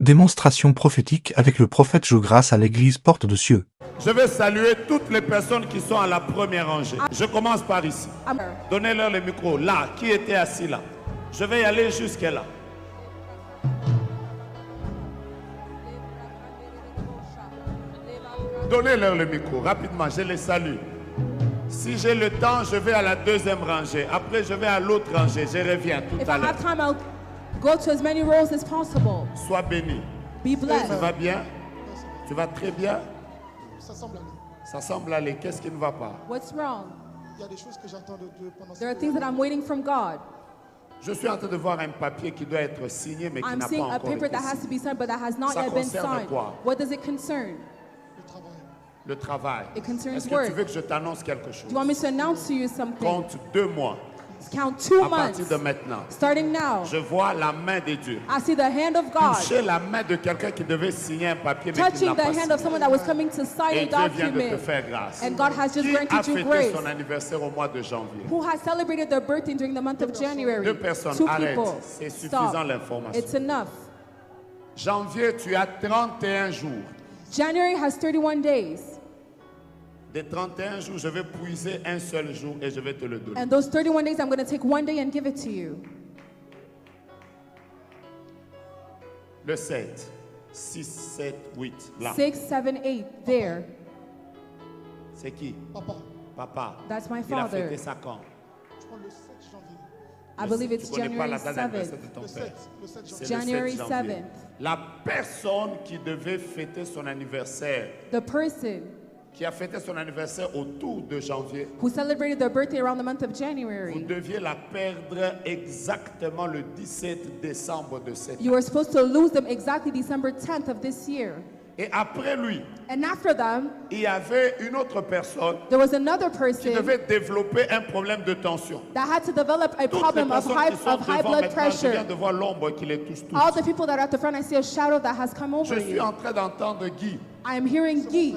Démonstration prophétique avec le prophète Joe Grace à l'église Porte de Cieux. Je vais saluer toutes les personnes qui sont à la première rangée. Je commence par ici. Donnez-leur le micro. Là, qui était assis là? Je vais y aller jusqu'à là. Donnez-leur le micro. Rapidement, je les salue. Si j'ai le temps, je vais à la deuxième rangée. Après, je vais à l'autre rangée. Je reviens tout If à I l'heure. have time, I'll go to as many rows as possible. Sois béni. Be blessed. Tu vas bien? Tu vas très bien? Ça semble aller. Ça semble aller. Qu'est-ce qui ne va pas? What's wrong? Il y a des choses que j'attends de Dieu pendant There are cette things that I'm waiting from God. Je suis en train de voir un papier qui doit être signé, mais qui I'm n'a seeing pas a encore paper été that has to signé. be signed, but that has not Ça yet been concerne signed. quoi? What does it concern? le travail. Le travail. It concerns Est-ce que tu work. veux que je t'annonce quelque chose? Do you want me to announce to you something? Compte 2 mois. Count 2 À partir months. de maintenant, Starting now, je vois la main de Dieu. I see the hand of God Toucher la main de quelqu'un qui devait signer un papier, mais qui touching n'a the pas hand of signé. someone that was coming to sign Et a Dieu vient de te document. faire grâce. And God has just Qui a granted you fêté grace. son anniversaire au mois de janvier? Who has celebrated their birthday during the month of January? 2 personnes. 2 Arrête. people. C'est suffisant Stop. l'information. It's enough. Janvier, tu as 31 jours. January has 31 days. Des 31 jours, je vais puiser un seul jour et je vais te le donner. And those 31 days, I'm going to take one day and give it to you. Le 7, 6, 7, 8, là. 6, 7, 8, there. C'est qui? Papa, Papa. That's my Il a father. fêté ça quand? je crois le 7 janvier. I believe Tu it's connais pas la January date d'anniversaire 7th. de ton Le père. 7, le 7 C'est janvier. le January 7 janvier. 7th. La personne qui devait fêter son anniversaire, The person qui a fêté son anniversaire autour de janvier, who celebrated their birthday around the month of vous January, deviez la perdre exactement le 17 décembre de cette année. you were supposed to lose them exactly December 10th of this year. Et après lui, And after them, il y avait une autre personne there was another qui person devait développer un problème de tension. that had to develop a Toutes les problem of personnes high, qui sont of high devant blood maintenant, je viens pressure. de voir l'ombre qui les touche tous. All the people that are at the front, I see a shadow that has come over Je suis you. en train d'entendre Guy. I am hearing Guy.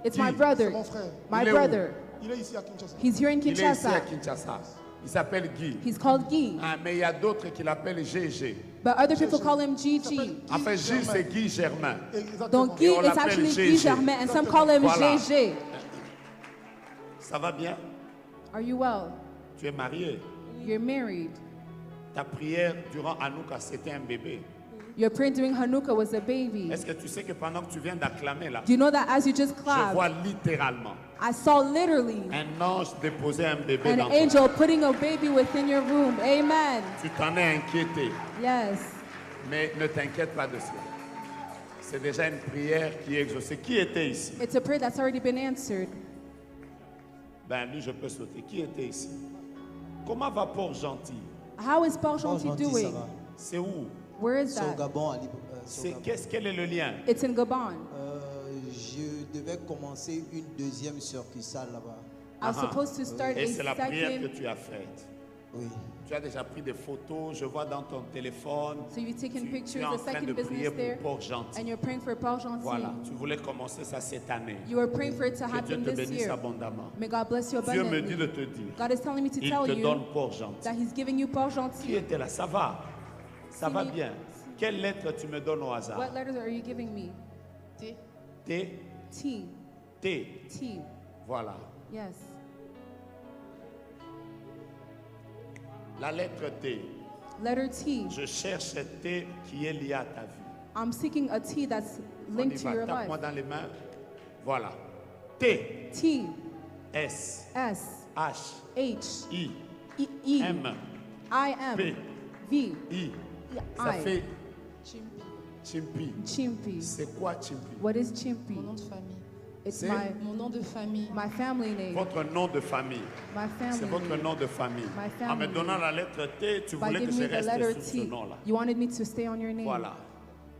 It's my Guy. brother. C'est mon frère. My Il est où? brother. Il est ici à Kinshasa. He's here in Il est ici à Kinshasa. Kinshasa. Il s'appelle Guy. He's called Guy. Ah, mais il y a d'autres qui l'appellent GG. But other people call him GG. Enfin, Gilles, c'est Guy Germain. Exactement. Donc Guy Et on is l'appelle actually GG. Guy Germain and some call him Voilà. GG. Ça va bien? Are you well? Tu es marié. You're married. Ta prière durant Hanouka, c'était un bébé. Your prayer during Hanukkah was a baby. Est-ce que tu sais que pendant que tu viens d'acclamer là, Do you know that as you just je clapped, vois littéralement I saw literally un ange déposer un bébé an dans ton angel putting a baby within your room? Amen. Tu t'en es inquiété, Yes. mais ne t'inquiète pas de cela. C'est déjà une prière qui est exaucée. Qui était ici? It's a prayer that's already been answered. Ben lui, je peux sauter. Qui était ici? Comment va Port-Gentil? How is Paul Shanti Gentil, ça doing? va. C'est où? Where is C'est au that? Gabon. Quel est le lien? It's in Gabon. Je devais commencer une deuxième succursale là-bas. I was supposed to start Et a c'est la prière que second. tu as faite. Oui. Tu as déjà pris des photos, je vois dans ton téléphone. So you've taken Tu es pictures, en the train de second prier business there, pour Port-Gentil. and you're praying for Paul Shanti. Voilà, tu voulais commencer ça cette année. You were praying for it to Que Dieu happen te this bénisse year. abondamment. May God bless you Dieu me dit abundantly. de te dire, God is telling me to il tell te you donne Port-Gentil. that He's giving you Paul Qui Shanti. était là? Ça va? Ça va Sini- bien. Quelle lettre tu me donnes au hasard? What letters are you giving me? T, T. T. T. Voilà. Yes. La lettre T. Letter T. Je cherche un T qui est lié à ta vie. I'm seeking a T that's On y linked to va. your Tape-moi life. dans les mains. Voilà. T, T. S, S. H, H. I, E. E. M, I. M. P, V. I. Ça I. fait Chimpi. Chimpi. C'est quoi Chimpi? What is Chimpi? Mon nom de famille. It's C'est- Mon nom de famille. my family name. Votre nom de famille. My C'est family votre name. nom de famille. My En me family donnant la lettre T, tu By voulais que giving je me the letter reste sous ce T, nom-là. you wanted me to stay on your name. Voilà.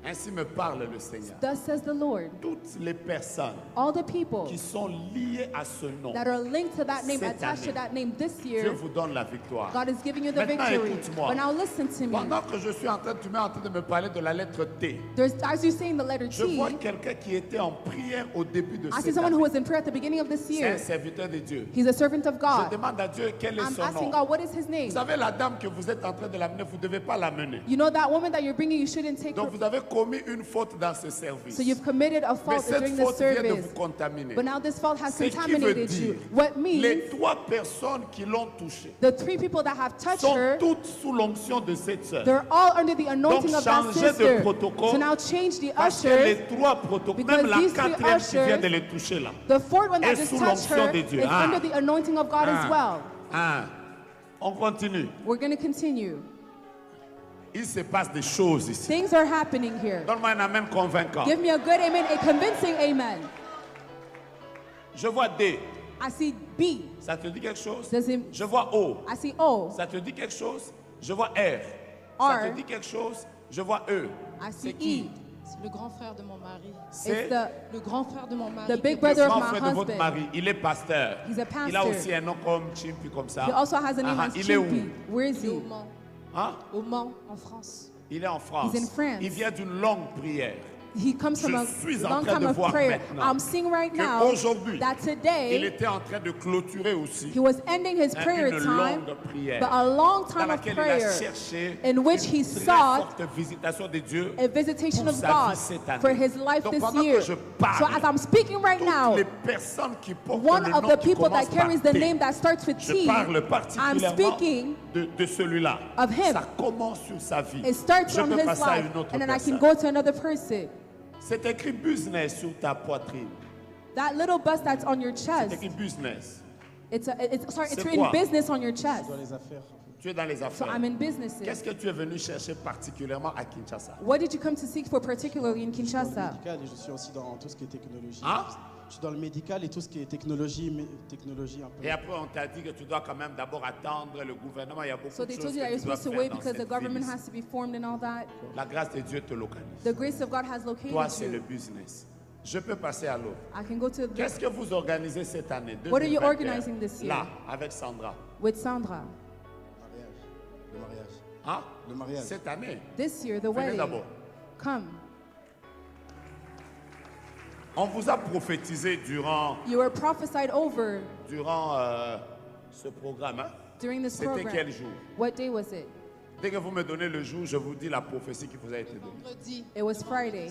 Ainsi me parle le Seigneur. Thus says the Lord, Toutes les personnes all the people qui sont liées à ce nom, that are linked to that name, Cette attached to année, that name this Dieu year, vous donne la victoire. God is giving you the Maintenant, victory. écoute-moi. But now listen to me. Pendant que je suis en train, tu m'es en train de me parler de la lettre T. As you're saying the letter Je T, vois quelqu'un qui était en prière au début de I see cette someone who année. was in prayer at the beginning of this C'est un year. serviteur de Dieu. He's a servant of Je God. demande à Dieu quel est I'm son asking nom. God, what is his name? Vous savez, la dame que vous êtes en train de l'amener, vous ne devez pas l'amener. You know that woman that you're bringing, you shouldn't take Donc her. vous avez commis une faute dans ce service. So you've committed a Mais fault cette during the faute vient de service. vous contaminer. But now this fault has Ce qui veut contaminated dire, you. What les means 3 personnes qui l'ont touchée the 3 people that have touched sont her, toutes sous l'onction de cette sœur. they're all under the anointing of that changez de sister. protocole, So now change the Parce que les ushers. 3 protocoles, Because même la these 3 4e qui vient ushers, de les toucher là. The 4th one that est just sous touched l'onction her de Dieu. is Ah. under the anointing of God as well. On continue. We're going to continue. Il se passe des choses ici. Things are happening here. Donne-moi un amen convaincant. Give me a good amen, a convincing amen. Je vois D. I see B. Ça te dit quelque chose? Does it- Je vois O. I see O. Ça te dit quelque chose? Je vois R. Ça R. te dit quelque chose? Je vois E. I see C'est qui? E. C'est le grand frère de mon mari. C'est It's Le grand frère de mon mari. the big qui- brother le of grand my frère de votre husband. mari. Il est pasteur. He's a Il a pastor. aussi un nom comme Chimpi comme ça. He also has a name as Il est où? Chimpy. Where is Il est au he? Mans. Hein? Au Mans, en France. Il est en France. He's in France. Il vient d'une longue prière. He comes from a Je suis en long train time de of voir prayer. maintenant I'm seeing right now qu'aujourd'hui, that Il today était en train de clôturer aussi he was ending his prayer une time, longue prière but a long dans time of laquelle il a prayer cherché in which he une très sought forte visitation de Dieu a visitation pour of sa God vie cette année. for his life Donc, this pendant year. que je parle, So as I'm speaking right toutes now, les personnes qui portent one le of nom the qui people commence that carries par the T, name that starts with je T, parle I'm particulièrement speaking de celui-là. of him. Ça commence sur sa vie. It starts Je on peux his passer à life, une autre and then I can personne. go to another person. C'est écrit business sur ta poitrine. That little bus that's on your C'est chest, écrit business. it's C'est written quoi? business on your chest. Dans les affaires. Tu es dans les So affaires. I'm in businesses. Qu'est-ce que tu es venu chercher particulièrement à Kinshasa? What did you come to seek for particularly in Je suis dans le Kinshasa? médical et je suis aussi dans tout ce qui est technologie. Hein? Je suis dans le médical et tout ce qui est technologie, technologie un peu. Et après, on t'a dit que tu dois quand même d'abord attendre le gouvernement. Il y a beaucoup So de they choses told you that que you're tu dois supposed to faire wait dans because the cette government ville. has to be formed and all that. La grâce de Dieu te localise. The grace of God has located Toi, c'est le you. business. Je peux passer à l'autre. I can go to the, Qu'est-ce que vous organisez cette année? What are you 2021? organizing this year? Là, avec Sandra. with Sandra. Le mariage. Hein? Le mariage. Cette année. This year, the Venez wedding. d'abord. Come. On vous a prophétisé durant You were prophesied over ce programme. Hein? during this C'était program. quel jour? What day was it? Dès que vous me donnez le jour, je vous dis la prophétie qui vous a été donnée. Vendredi. It was Friday.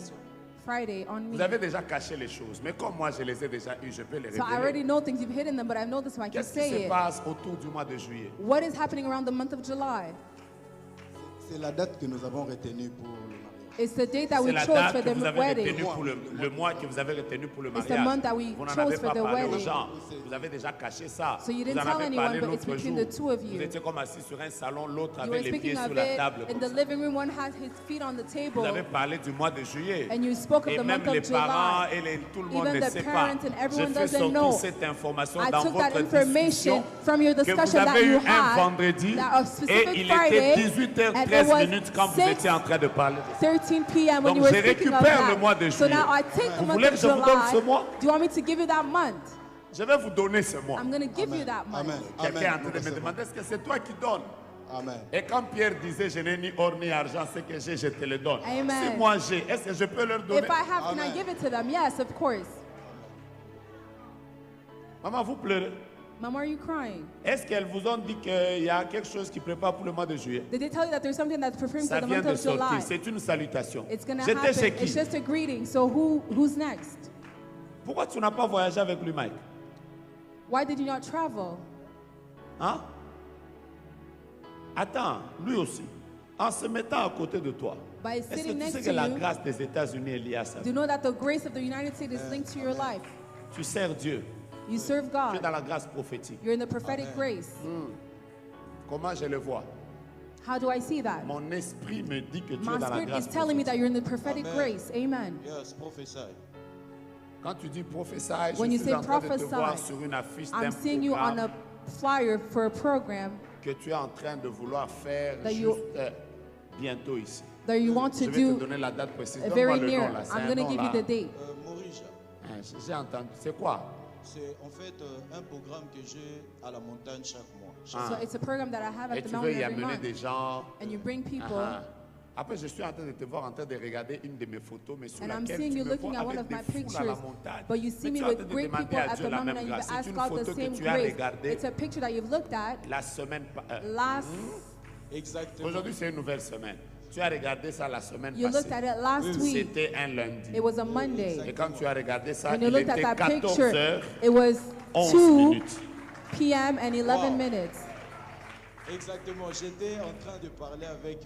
Friday on me. Vous avez déjà caché les choses, mais comme moi je les ai déjà eues, je peux les So I already révéler. know things, you've hidden them, but I know this, so I can Qu'est-ce qui say se it. passe autour du mois de juillet? What is happening around the month of July? C'est la date que nous avons retenue pour le mariage. It's the date that C'est we la chose date for que the vous avez retenue wedding. pour le mois que vous avez retenu pour le It's the mariage. month that we Vous n'en chose avez for pas the parlé aux wedding. gens. Vous avez déjà caché ça. So you Vous didn't en tell avez anyone, parlé but it's l'autre between jour. the two of Vous you. étiez comme assis sur un salon, l'autre You avait were les pieds speaking sur of la it table. in comme the ça. living room. One has his feet on the Vous table. avez parlé du mois de juillet. And you spoke of Et the même month les of parents July. et tout le monde Even ne the sait pas. parents and J'ai everyone fait doesn't sortir know. cette information I dans took that votre information discussion from your que vous discussion that avez eu you un had vendredi that a et specific il Friday, était and it 18h13 was minutes quand vous étiez en train de parler de ça. 13 p.m. when Donc you were je speaking of récupère le mois that. de So juillet. now I take the Vous month voulez of que je vous donne ce July. mois? Do you want me to give you that month? Je vais vous donner ce mois. I'm going to give you that month. Amen. Quelqu'un est en Amen. train de me demander est-ce que c'est toi qui donnes? Amen. Et quand Pierre disait je n'ai ni or ni argent, ce que j'ai, je te le donne. Amen. Si moi j'ai, est-ce que je peux leur donner? If I have, can I Amen. give it to them? Yes, of course. Maman, vous pleurez. Mom, are you crying? Est-ce qu'elles vous ont dit qu'il y a quelque chose qui prépare pour le mois de juillet? Did they tell you that there's something that's preparing Ça for the vient month de of July? sortir. C'est une salutation. It's going to J'étais happen. chez qui? It's just a greeting. So who's next? Pourquoi tu n'as pas voyagé avec lui, Mike? Why did you not travel? Hein? Attends, lui aussi. En se mettant à côté de toi, By est-ce que sitting tu next sais to que la you, grâce des États-Unis est liée à ça? do you know that the grace of the United States is linked to your life? Tu sers Dieu. You serve Tu es God. dans la grâce prophétique. You're in the prophetic grace. Comment je le vois? How do I see that? Mon esprit me dit que tu es My dans la spirit grâce is telling me that prophétique. you're in the prophetic Amen. grace. Amen. Yes, prophesy. Quand tu dis prophétie, je When you suis say en train de te prophesy, voir sur une affiche d'un I'm seeing you on programme a flyer for a program que tu es en train de vouloir faire that juste you- bientôt ici. that you want Je to vais te do donner la date précise. Donne-moi very le near. nom là. C'est I'm un going to nom give you là. the date. Maurice, Hein, j'ai entendu. C'est quoi? c'est en fait un programme que j'ai à la montagne chaque mois. So it's a program that I have Et at the tu veux mountain y every amener month. des gens. And you bring people. Ah. Après, je suis en train de te voir en train de regarder une de mes photos, mais sur And I'm laquelle seeing tu you me looking vois at one avec of my des foules à la pictures, montagne. but you see Mais me tu es en with train de great demander people à at Dieu the la mountain même and you grâce. C'est ask une God the photo que same tu as grace. regardée It's a picture that you've looked at la semaine. last. Exactement. Aujourd'hui, c'est une nouvelle semaine. Tu as regardé ça la semaine You looked passée. at it last week. C'était un lundi. It was a Monday. Et quand tu as regardé ça, When you il looked at était that 14 picture, heures, it was 11 2 minutes. p.m. and 11 minutes. Exactement. J'étais en train de parler avec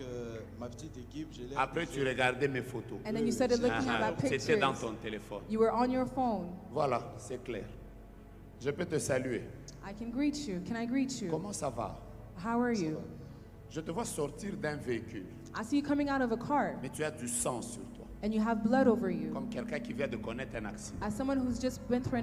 ma petite équipe. Je l'ai Après, tu appelé. regardais mes photos. And then you started looking at my C'était dans pictures. ton téléphone. You were on your phone. Voilà, c'est clair. Je peux te saluer. I can greet you. Can I greet you? Comment ça va? How are you? Je te vois sortir d'un véhicule, I see you coming out of a car mais tu as du sang sur toi. and you have blood over you. Comme quelqu'un qui vient de connaître un accident. As someone who's just been through